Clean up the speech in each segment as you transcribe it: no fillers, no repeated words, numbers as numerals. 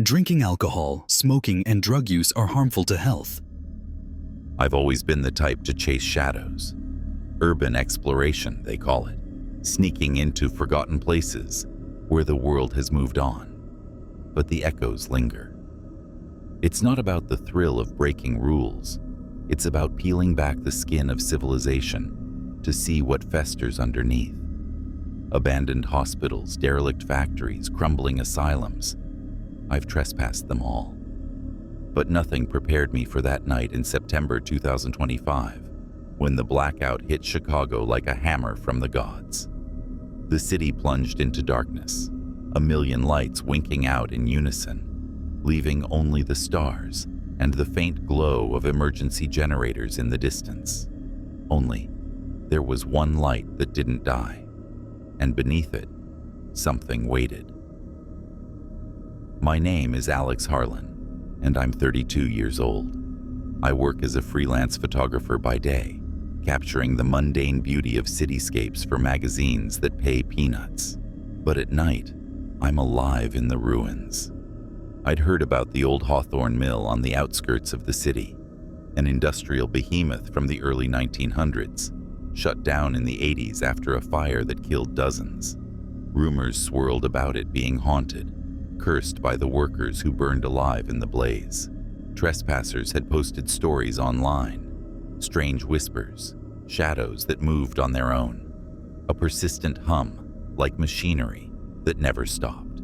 Drinking alcohol, smoking, and drug use are harmful to health. I've always been the type to chase shadows. Urban exploration, they call it. Sneaking into forgotten places where the world has moved on. But the echoes linger. It's not about the thrill of breaking rules. It's about peeling back the skin of civilization to see what festers underneath. Abandoned hospitals, derelict factories, crumbling asylums. I've trespassed them all. But nothing prepared me for that night in September 2025, when the blackout hit Chicago like a hammer from the gods. The city plunged into darkness, a million lights winking out in unison, leaving only the stars and the faint glow of emergency generators in the distance. Only, there was one light that didn't die, and beneath it, something waited. My name is Alex Harlan, and I'm 32 years old. I work as a freelance photographer by day, capturing the mundane beauty of cityscapes for magazines that pay peanuts. But at night, I'm alive in the ruins. I'd heard about the old Hawthorne Mill on the outskirts of the city, an industrial behemoth from the early 1900s, shut down in the 80s after a fire that killed dozens. Rumors swirled about it being haunted, cursed by the workers who burned alive in the blaze. Trespassers had posted stories online, strange whispers, shadows that moved on their own, a persistent hum like machinery that never stopped.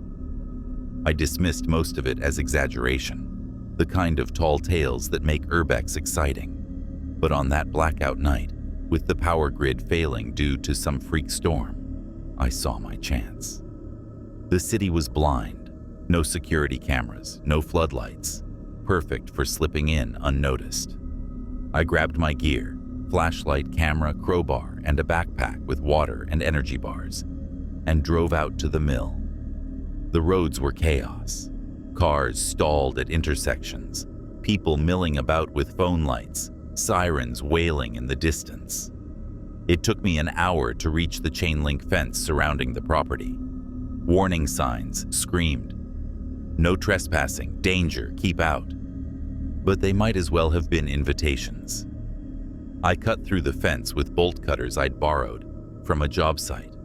I dismissed most of it as exaggeration, the kind of tall tales that make urbex exciting. But on that blackout night, with the power grid failing due to some freak storm, I saw my chance. The city was blind. No security cameras, no floodlights, perfect for slipping in unnoticed. I grabbed my gear, flashlight, camera, crowbar, and a backpack with water and energy bars, and drove out to the mill. The roads were chaos. Cars stalled at intersections, people milling about with phone lights, sirens wailing in the distance. It took me an hour to reach the chain link fence surrounding the property. Warning signs screamed, "No trespassing, danger, keep out." But they might as well have been invitations. I cut through the fence with bolt cutters I'd borrowed from a job site,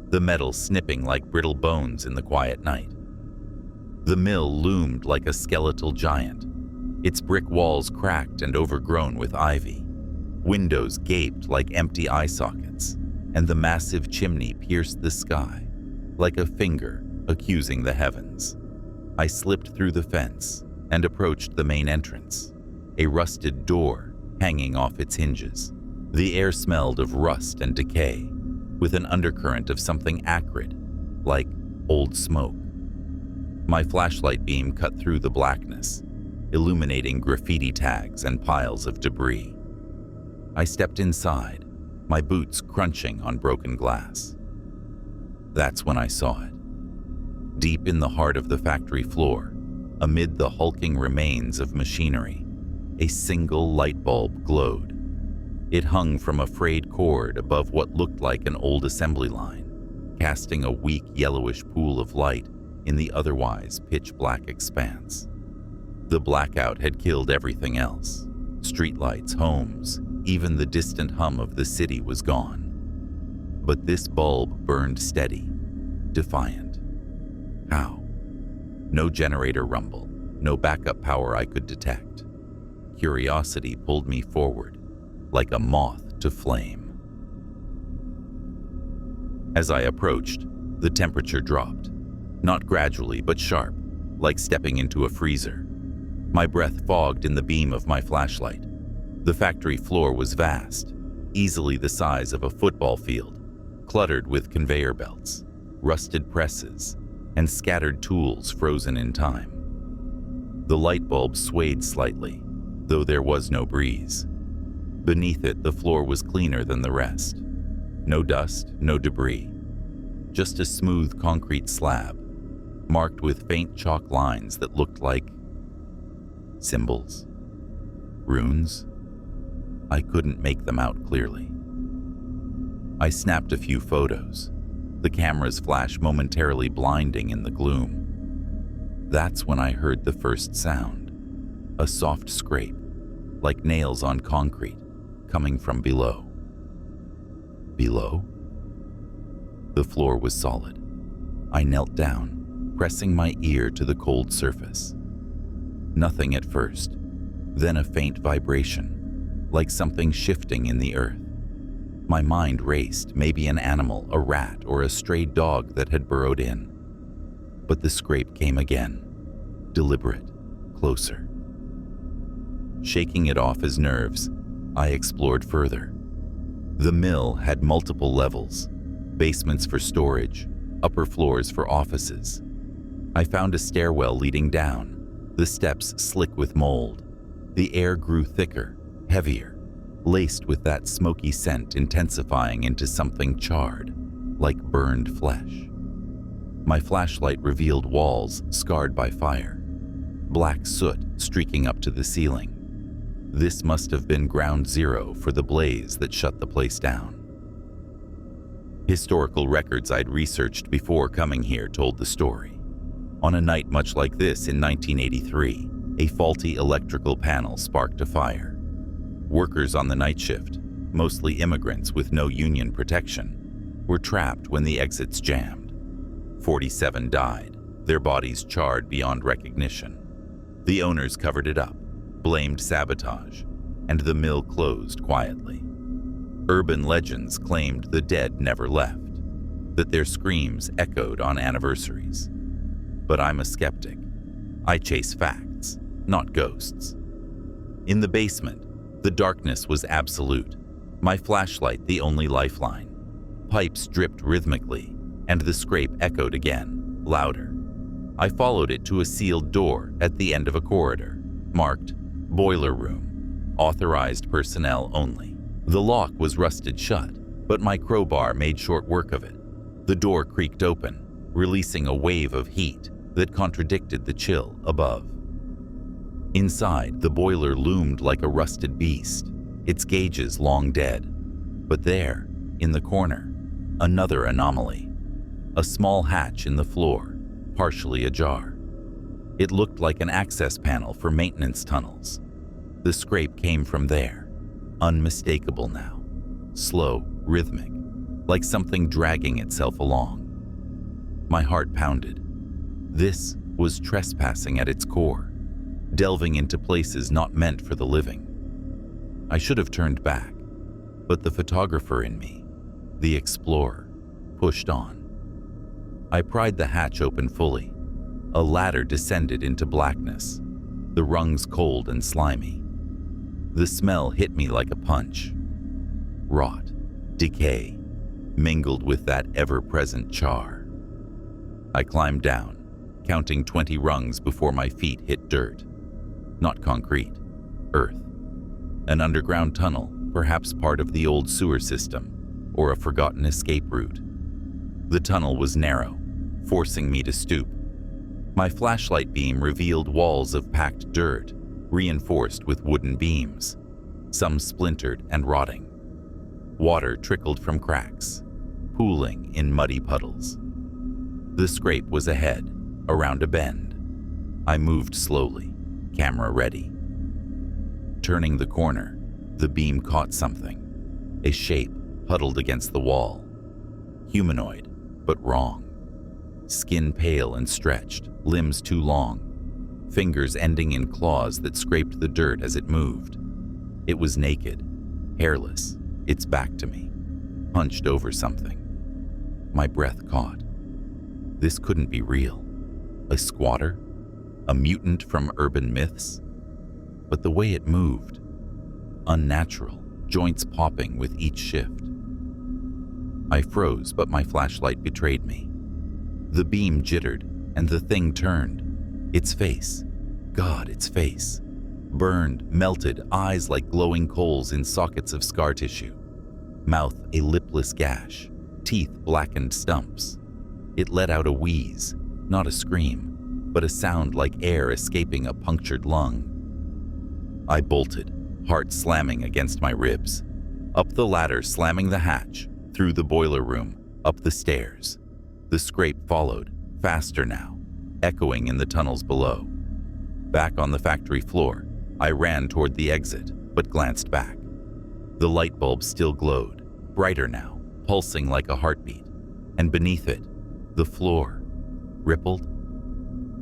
the metal snipping like brittle bones in the quiet night. The mill loomed like a skeletal giant, its brick walls cracked and overgrown with ivy. Windows gaped like empty eye sockets, and the massive chimney pierced the sky like a finger accusing the heavens. I slipped through the fence and approached the main entrance, a rusted door hanging off its hinges. The air smelled of rust and decay, with an undercurrent of something acrid, like old smoke. My flashlight beam cut through the blackness, illuminating graffiti tags and piles of debris. I stepped inside, my boots crunching on broken glass. That's when I saw it. Deep in the heart of the factory floor, amid the hulking remains of machinery, a single light bulb glowed. It hung from a frayed cord above what looked like an old assembly line, casting a weak yellowish pool of light in the otherwise pitch-black expanse. The blackout had killed everything else. Streetlights, homes, even the distant hum of the city was gone. But this bulb burned steady, defiant. How? No generator rumble, no backup power I could detect. Curiosity pulled me forward, like a moth to flame. As I approached, the temperature dropped, not gradually but sharp, like stepping into a freezer. My breath fogged in the beam of my flashlight. The factory floor was vast, easily the size of a football field, cluttered with conveyor belts, rusted presses, and scattered tools frozen in time. The light bulb swayed slightly, though there was no breeze. Beneath it, the floor was cleaner than the rest. No dust, no debris. Just a smooth concrete slab, marked with faint chalk lines that looked like symbols, runes. I couldn't make them out clearly. I snapped a few photos, the camera's flash momentarily blinding in the gloom. That's when I heard the first sound, a soft scrape, like nails on concrete, coming from below. Below? The floor was solid. I knelt down, pressing my ear to the cold surface. Nothing at first, then a faint vibration, like something shifting in the earth. My mind raced, maybe an animal, a rat, or a stray dog that had burrowed in. But the scrape came again, deliberate, closer. Shaking it off as nerves, I explored further. The mill had multiple levels, basements for storage, upper floors for offices. I found a stairwell leading down, the steps slick with mold. The air grew thicker, heavier, laced with that smoky scent intensifying into something charred, like burned flesh. My flashlight revealed walls scarred by fire, black soot streaking up to the ceiling. This must have been ground zero for the blaze that shut the place down. Historical records I'd researched before coming here told the story. On a night much like this in 1983, a faulty electrical panel sparked a fire. Workers on the night shift, mostly immigrants with no union protection, were trapped when the exits jammed. 47 died, their bodies charred beyond recognition. The owners covered it up, blamed sabotage, and the mill closed quietly. Urban legends claimed the dead never left, that their screams echoed on anniversaries. But I'm a skeptic. I chase facts, not ghosts. In the basement, the darkness was absolute, my flashlight the only lifeline. Pipes dripped rhythmically, and the scrape echoed again, louder. I followed it to a sealed door at the end of a corridor, marked Boiler Room, authorized personnel only. The lock was rusted shut, but my crowbar made short work of it. The door creaked open, releasing a wave of heat that contradicted the chill above. Inside, the boiler loomed like a rusted beast, its gauges long dead. But there, in the corner, another anomaly. A small hatch in the floor, partially ajar. It looked like an access panel for maintenance tunnels. The scrape came from there, unmistakable now, slow, rhythmic, like something dragging itself along. My heart pounded. This was trespassing at its core, delving into places not meant for the living. I should have turned back, but the photographer in me, the explorer, pushed on. I pried the hatch open fully. A ladder descended into blackness, the rungs cold and slimy. The smell hit me like a punch. Rot, decay, mingled with that ever-present char. I climbed down, counting 20 rungs before my feet hit dirt. Not concrete, earth. An underground tunnel, perhaps part of the old sewer system, or a forgotten escape route. The tunnel was narrow, forcing me to stoop. My flashlight beam revealed walls of packed dirt, reinforced with wooden beams, some splintered and rotting. Water trickled from cracks, pooling in muddy puddles. The scrape was ahead, around a bend. I moved slowly, camera ready. Turning the corner, the beam caught something, a shape huddled against the wall. Humanoid, but wrong. Skin pale and stretched, limbs too long, fingers ending in claws that scraped the dirt as it moved. It was naked, hairless, its back to me, hunched over something. My breath caught. This couldn't be real. A squatter? A mutant from urban myths? But the way it moved, unnatural, joints popping with each shift. I froze, but my flashlight betrayed me. The beam jittered, and the thing turned. Its face, God, its face. Burned, melted, eyes like glowing coals in sockets of scar tissue. Mouth a lipless gash, teeth blackened stumps. It let out a wheeze, not a scream, but a sound like air escaping a punctured lung. I bolted, heart slamming against my ribs. Up the ladder, slamming the hatch, through the boiler room, up the stairs. The scrape followed, faster now. echoing in the tunnels below. Back on the factory floor, I ran toward the exit, but glanced back. The light bulb still glowed, brighter now, pulsing like a heartbeat, and beneath it, the floor rippled.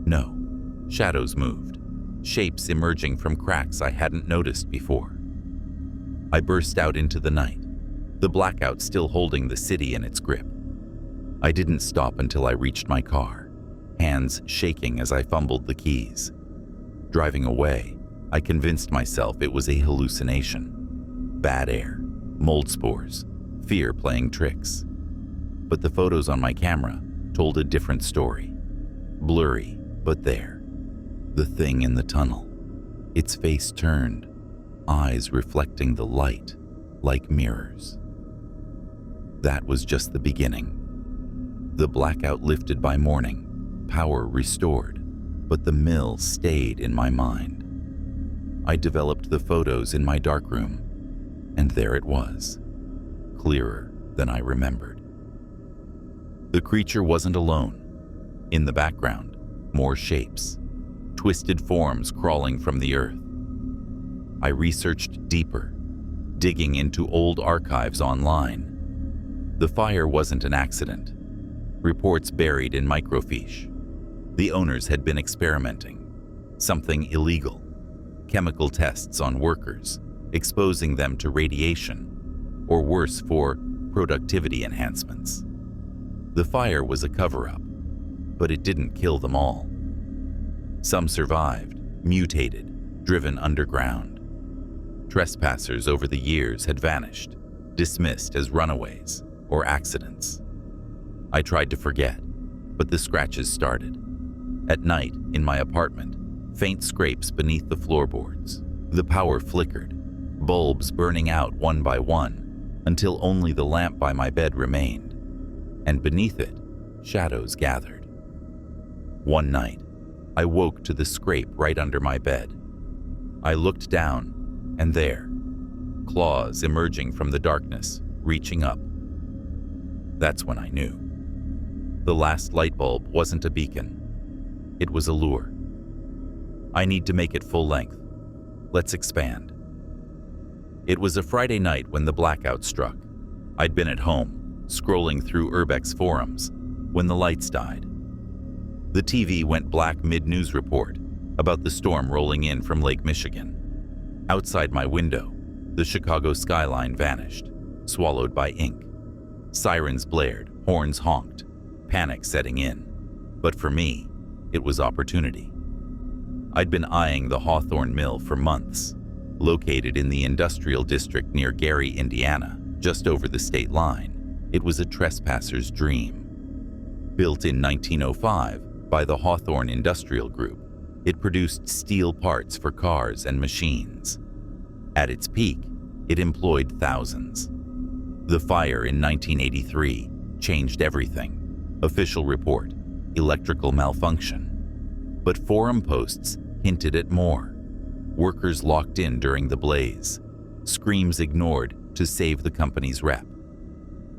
No, shadows moved, shapes emerging from cracks I hadn't noticed before. I burst out into the night, the blackout still holding the city in its grip. I didn't stop until I reached my car, hands shaking as I fumbled the keys. Driving away, I convinced myself it was a hallucination. Bad air, mold spores, fear playing tricks. But the photos on my camera told a different story. Blurry, but there. The thing in the tunnel. Its face turned, eyes reflecting the light like mirrors. That was just the beginning. The blackout lifted by morning, power restored, but the mill stayed in my mind. I developed the photos in my darkroom, and there it was, clearer than I remembered. The creature wasn't alone. In the background, more shapes, twisted forms crawling from the earth. I researched deeper, digging into old archives online. The fire wasn't an accident. Reports buried in microfiche. The owners had been experimenting. Something illegal. Chemical tests on workers, exposing them to radiation, or worse, for productivity enhancements. The fire was a cover-up, but it didn't kill them all. Some survived, mutated, driven underground. Trespassers over the years had vanished, dismissed as runaways or accidents. I tried to forget, but the scratches started. At night, in my apartment, faint scrapes beneath the floorboards. The power flickered, bulbs burning out one by one, until only the lamp by my bed remained. And beneath it, shadows gathered. One night, I woke to the scrape right under my bed. I looked down, and there, claws emerging from the darkness, reaching up. That's when I knew. The last light bulb wasn't a beacon. It was a lure. I need to make it full length. Let's expand. It was a Friday night when the blackout struck. I'd been at home, scrolling through Urbex forums, when the lights died. The TV went black mid-news report about the storm rolling in from Lake Michigan. Outside my window, the Chicago skyline vanished, swallowed by ink. Sirens blared, horns honked, panic setting in. But for me, it was opportunity. I'd been eyeing the Hawthorne Mill for months. Located in the industrial district near Gary, Indiana, just over the state line, it was a trespasser's dream. Built in 1905 by the Hawthorne Industrial Group, it produced steel parts for cars and machines. At its peak, it employed thousands. The fire in 1983 changed everything. Official report, electrical malfunction. But forum posts hinted at more. Workers locked in during the blaze. Screams ignored to save the company's rep.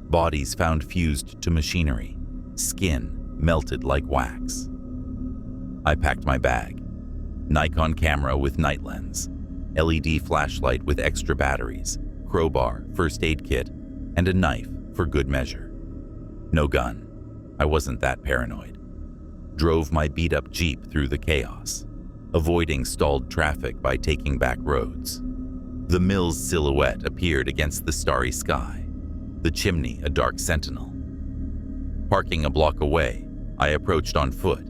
Bodies found fused to machinery. Skin melted like wax. I packed my bag. Nikon camera with night lens. LED flashlight with extra batteries. Crowbar, first aid kit, and a knife for good measure. No gun. I wasn't that paranoid. Drove my beat-up Jeep through the chaos, avoiding stalled traffic by taking back roads. The mill's silhouette appeared against the starry sky, the chimney a dark sentinel. Parking a block away, I approached on foot.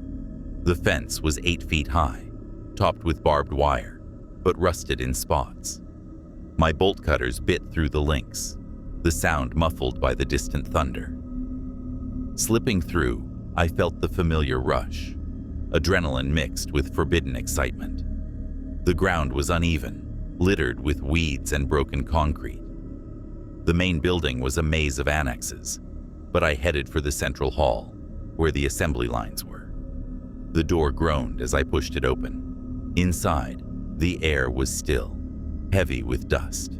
The fence was 8 feet high, topped with barbed wire, but rusted in spots. My bolt cutters bit through the links, the sound muffled by the distant thunder. Slipping through, I felt the familiar rush, adrenaline mixed with forbidden excitement. The ground was uneven, littered with weeds and broken concrete. The main building was a maze of annexes, but I headed for the central hall, where the assembly lines were. The door groaned as I pushed it open. Inside, the air was still, heavy with dust.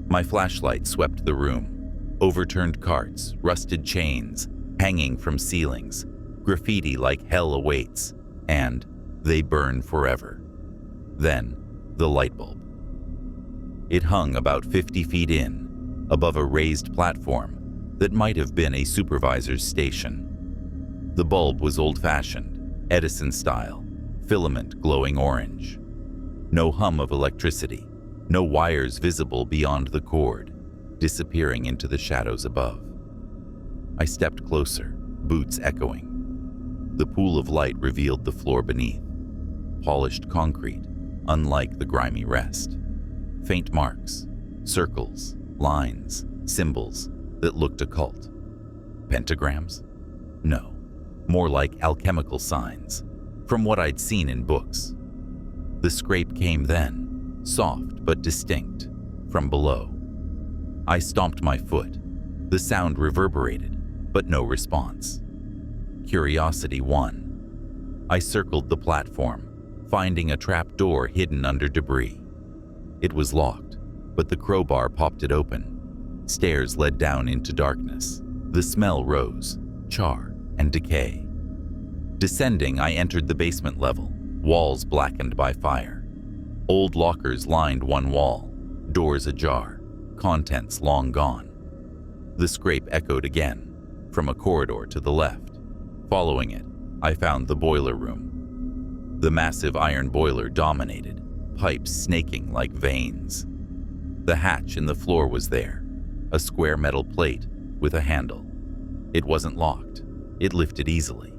My flashlight swept the room. Overturned carts, rusted chains, hanging from ceilings, graffiti like hell awaits, and they burn forever. Then, the light bulb. It hung about 50 feet in, above a raised platform that might have been a supervisor's station. The bulb was old-fashioned, Edison style, filament glowing orange. No hum of electricity, no wires visible beyond the cord, disappearing into the shadows above. I stepped closer, boots echoing. The pool of light revealed the floor beneath. Polished concrete, unlike the grimy rest. Faint marks, circles, lines, symbols that looked occult. Pentagrams? No, more like alchemical signs, from what I'd seen in books. The scrape came then, soft but distinct, from below. I stomped my foot. The sound reverberated, but no response. Curiosity won. I circled the platform, finding a trap door hidden under debris. It was locked, but the crowbar popped it open. Stairs led down into darkness. The smell rose, char and decay. Descending, I entered the basement level, walls blackened by fire. Old lockers lined one wall, doors ajar, contents long gone. The scrape echoed again, from a corridor to the left. Following it, I found the boiler room. The massive iron boiler dominated, pipes snaking like veins. The hatch in the floor was there, a square metal plate with a handle. It wasn't locked. It lifted easily.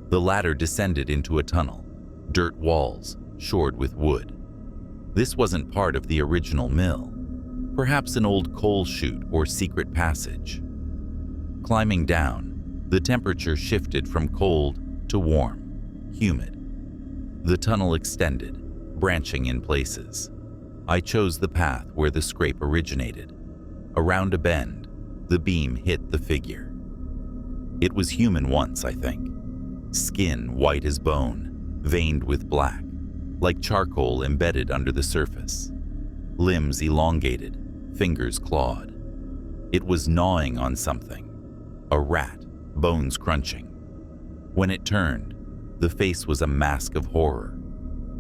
The ladder descended into a tunnel, dirt walls shored with wood. This wasn't part of the original mill, perhaps an old coal chute or secret passage. Climbing down, the temperature shifted from cold to warm, humid. The tunnel extended, branching in places. I chose the path where the scrape originated. Around a bend, the beam hit the figure. It was human once, I think. Skin white as bone, veined with black, like charcoal embedded under the surface. Limbs elongated, fingers clawed. It was gnawing on something. A rat, bones crunching. When it turned, the face was a mask of horror.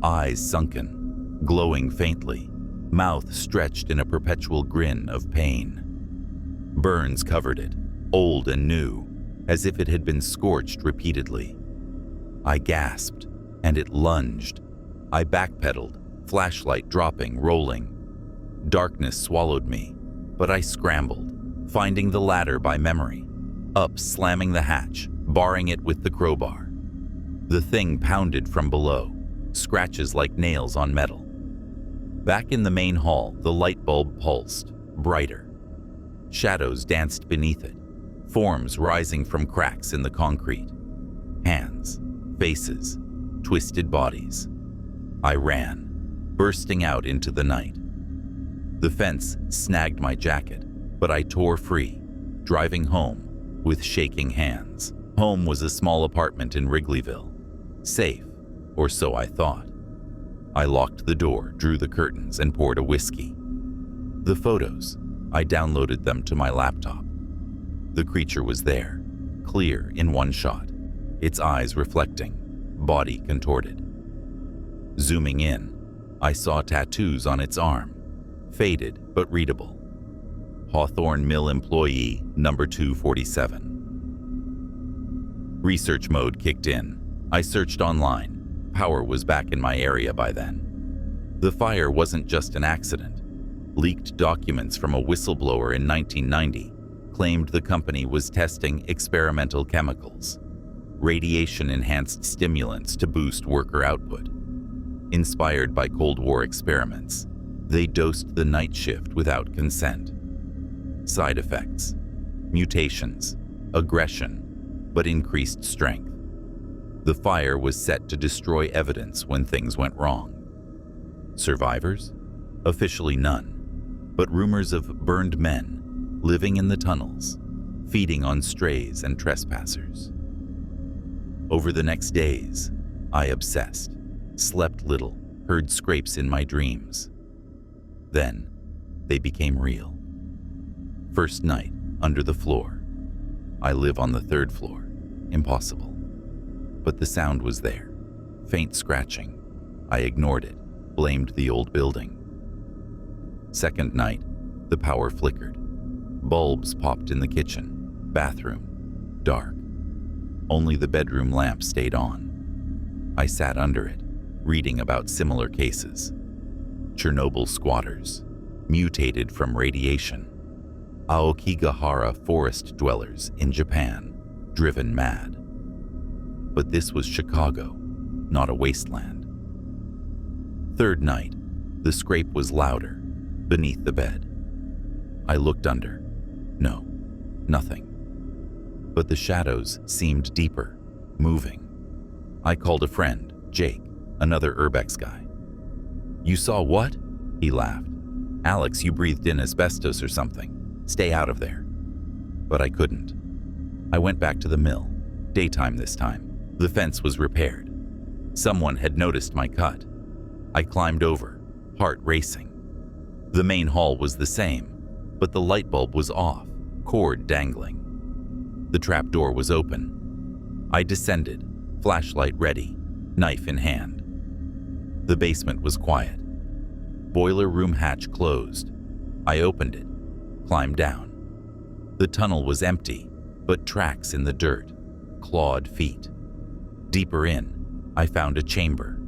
Eyes sunken, glowing faintly, mouth stretched in a perpetual grin of pain. Burns covered it, old and new, as if it had been scorched repeatedly. I gasped, and it lunged. I backpedaled, flashlight dropping, rolling. Darkness swallowed me, but I scrambled, finding the ladder by memory, up slamming the hatch, barring it with the crowbar. The thing pounded from below, scratches like nails on metal. Back in the main hall, the light bulb pulsed, brighter. Shadows danced beneath it, forms rising from cracks in the concrete. Hands, faces, twisted bodies. I ran, bursting out into the night. The fence snagged my jacket, but I tore free, driving home with shaking hands. Home was a small apartment in Wrigleyville. Safe, or so I thought. I locked the door, drew the curtains, and poured a whiskey. The photos, I downloaded them to my laptop. The creature was there, clear in one shot, its eyes reflecting, body contorted. Zooming in, I saw tattoos on its arm, faded but readable. Hawthorne Mill employee number 247. Research mode kicked in. I searched online. Power was back in my area by then. The fire wasn't just an accident. Leaked documents from a whistleblower in 1990 claimed the company was testing experimental chemicals, radiation-enhanced stimulants to boost worker output. Inspired by Cold War experiments, they dosed the night shift without consent. Side effects: mutations, aggression, but increased strength. The fire was set to destroy evidence when things went wrong. Survivors? Officially none, but rumors of burned men living in the tunnels, feeding on strays and trespassers. Over the next days, I obsessed, slept little, heard scrapes in my dreams. Then, they became real. First night, under the floor. I live on the third floor. Impossible. But the sound was there. Faint scratching. I ignored it, blamed the old building. Second night, the power flickered. Bulbs popped in the kitchen, bathroom, dark. Only the bedroom lamp stayed on. I sat under it, reading about similar cases. Chernobyl squatters, mutated from radiation. Aokigahara forest dwellers in Japan, driven mad. But this was Chicago, not a wasteland. Third night, the scrape was louder, beneath the bed. I looked under. No, nothing. But the shadows seemed deeper, moving. I called a friend, Jake, another Urbex guy. "You saw what?" He laughed. "Alex, you breathed in asbestos or something. Stay out of there." But I couldn't. I went back to the mill, daytime this time. The fence was repaired. Someone had noticed my cut. I climbed over, heart racing. The main hall was the same, but the light bulb was off, cord dangling. The trap door was open. I descended, flashlight ready, knife in hand. The basement was quiet. Boiler room hatch closed. I opened it, climbed down. The tunnel was empty, but tracks in the dirt, clawed feet. Deeper in, I found a chamber,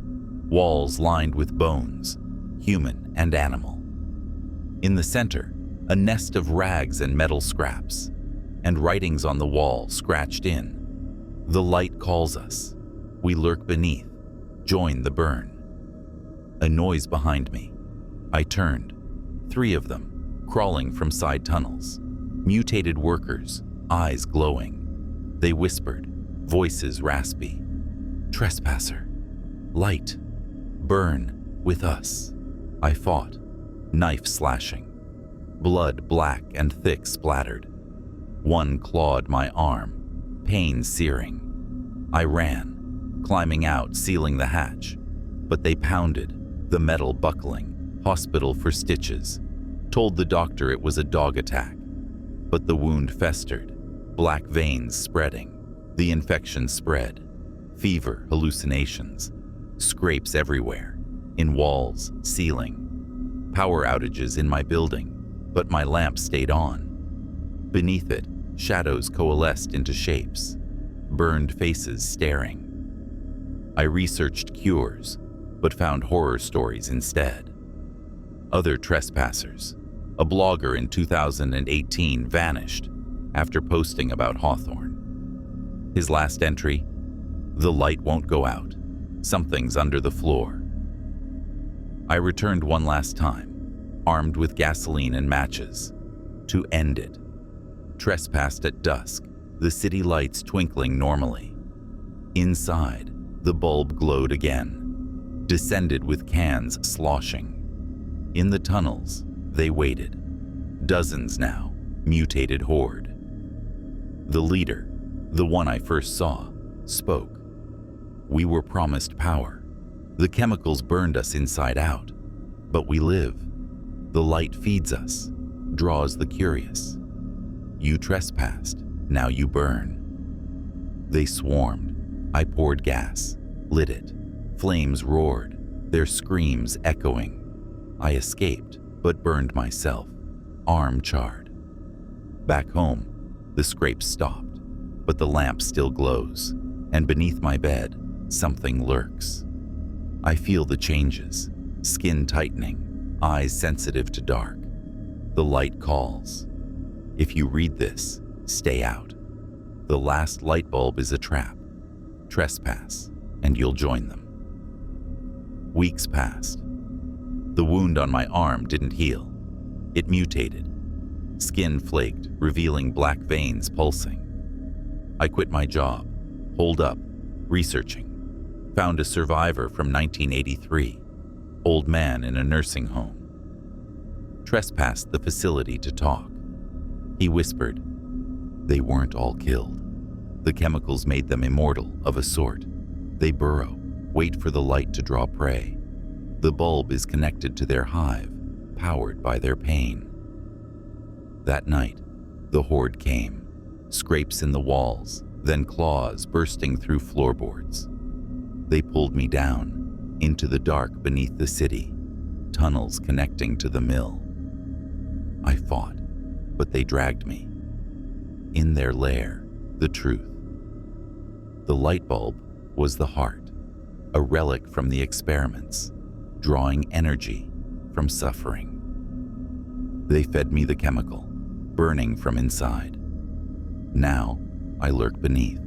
walls lined with bones, human and animal. In the center, a nest of rags and metal scraps, and writings on the wall scratched in. "The light calls us. We lurk beneath. Join the burn." A noise behind me. I turned. 3 of them, crawling from side tunnels. Mutated workers, eyes glowing. They whispered, voices raspy. "Trespasser. Light. Burn with us." I fought, knife slashing. Blood black and thick splattered. One clawed my arm, pain searing. I ran, climbing out, sealing the hatch. But they pounded, the metal buckling, hospital for stitches. Told the doctor it was a dog attack. But the wound festered, black veins spreading. The infection spread. Fever, hallucinations. Scrapes everywhere, in walls, ceiling. Power outages in my building, but my lamp stayed on. Beneath it, shadows coalesced into shapes, burned faces staring. I researched cures, but found horror stories instead. Other trespassers. A blogger in 2018 vanished after posting about Hawthorne. His last entry, "The light won't go out. Something's under the floor." I returned one last time, armed with gasoline and matches, to end it. Trespassed at dusk, the city lights twinkling normally. Inside, the bulb glowed again, descended with cans sloshing. In the tunnels, they waited. Dozens now, mutated horde. The leader, the one I first saw, spoke. "We were promised power. The chemicals burned us inside out, but we live. The light feeds us, draws the curious. You trespassed, now you burn." They swarmed. I poured gas, lit it. Flames roared, their screams echoing. I escaped, but burned myself, arm charred. Back home, the scrape stopped, but the lamp still glows, and beneath my bed, something lurks. I feel the changes, skin tightening, eyes sensitive to dark. The light calls. If you read this, stay out. The last light bulb is a trap. Trespass, and you'll join them. Weeks passed. The wound on my arm didn't heal. It mutated. Skin flaked, revealing black veins pulsing. I quit my job, holed up, researching. Found a survivor from 1983, old man in a nursing home. Trespassed the facility to talk. He whispered, "They weren't all killed. The chemicals made them immortal of a sort. They burrow, wait for the light to draw prey. The bulb is connected to their hive, powered by their pain." That night, the horde came. Scrapes in the walls, then claws bursting through floorboards. They pulled me down, into the dark beneath the city, tunnels connecting to the mill. I fought, but they dragged me. In their lair, the truth. The lightbulb was the heart, a relic from the experiments, drawing energy from suffering. They fed me the chemical, burning from inside. Now, I lurk beneath.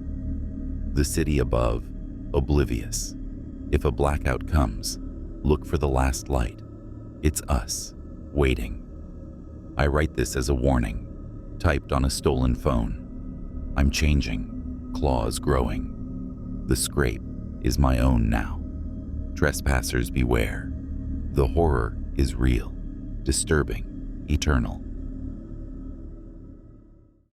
The city above, oblivious. If a blackout comes, look for the last light. It's us, waiting. I write this as a warning, typed on a stolen phone. I'm changing, claws growing. The scrape is my own now. Trespassers beware. The horror is real, disturbing, eternal.